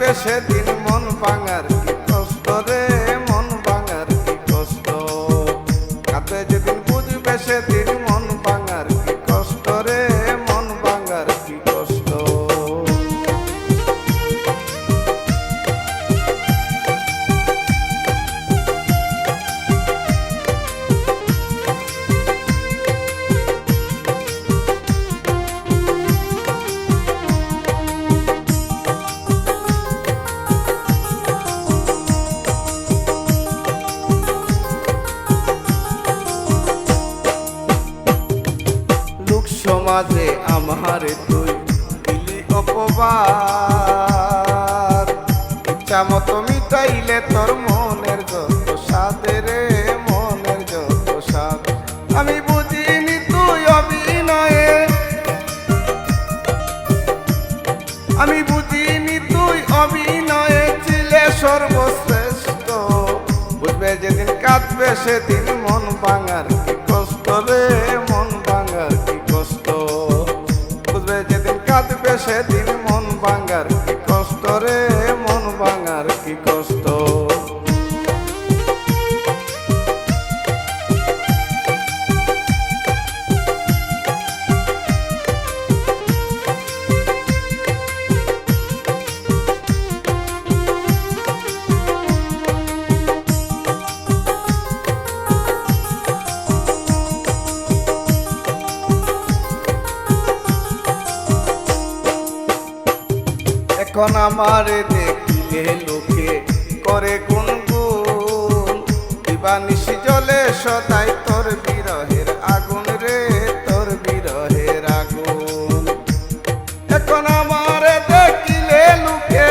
কাঁদবে সেদিন মন ভাঙার কি কষ্ট রে, মন ভাঙার কি কষ্ট। কাঁদবে যেদিন বুঝবে সেদিন মন ভাঙার কি কষ্ট রে, মন ভাঙার কি কষ্ট। সমাজে আমারে তুই দিলি অপবাদ, ইচ্ছা মতো মিটাইলে তোর মনের যত সাধে রে, মনের যত সাধ। আমি বুঝিনি তুই অভিনয়ে, আমি বুঝিনি তুই অভিনয়ে ছিলে সর্বশ্রেষ্ঠ। বুঝবে যেদিন কাঁদবে সেদিন মন ভাঙার কি কষ্ট রে, মন ভাঙার কি কষ্ট। বুঝবে যেদিন কাঁদবে সেদিন মন ভাঙার কি কষ্ট রে, মন ভাঙার কি কষ্ট। এখন আমারে দেখিলে লোকে করে গুনগুন, দিবানিশি জ্বলে সদাই তোর বিরহের আগুন রে, তোর বিরহের আগুন। এখন আমারে দেখিলে লোকে,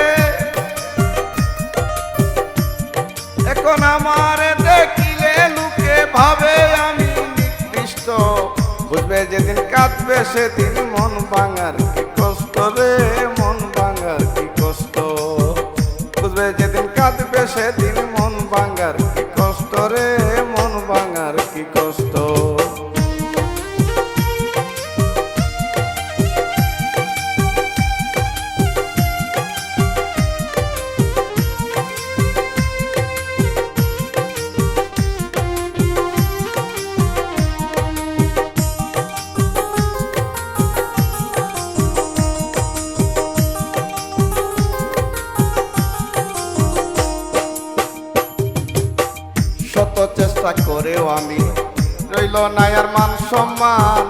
এখন আমারে দেখিলে লোকে ভাবে আমি নিকৃষ্ট। বুঝবে যেদিন কাঁদবে সেদিন মন ভাঙার কি কষ্ট রে, মন ভাঙার কি কষ্ট। বুঝবে যেদিন কাঁদবে সেদিন মন ভাঙার কি কষ্ট রে, মন ভাঙার কি কষ্ট। শত চেষ্টা করেও আমি রইল না আর মান সম্মান,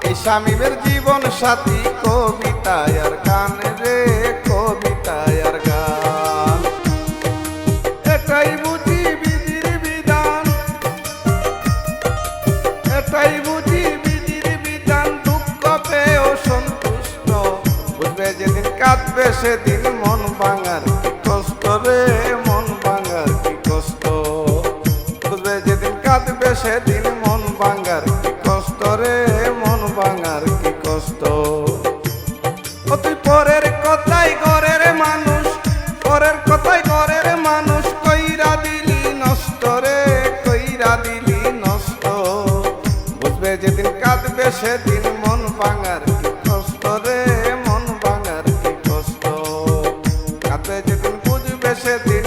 এই স্বামীর জীবন সাথী কবিতায় আর গান রে, কবিতায় আর গান। এটাই বুঝি বিধির বিধান, এটাই বুঝি বিধির বিধান, দুঃখ পেয়েও সন্তুষ্ট। বুঝবে যেদিন কাঁদবে সেদিন মন ভাঙার কি কষ্ট রে, মন ভাঙার কি কষ্ট। বুঝবে যেদিন কাঁদবে সেদিন মন ভাঙার কি কষ্ট রে, মন ভাঙার কি কষ্ট। ও তুই পরের কথাই ঘরের মানুষ, পরের কথাই ঘরের মানুষ কইরা দিলি নষ্ট রে, কইরা দিলি নষ্ট। বুঝবে যেদিন কাঁদবে সেদিন মন ভাঙার কি কষ্ট রে, মন ভাঙার কি কষ্ট। কাঁদবে যেদিন বুঝবে সেদিন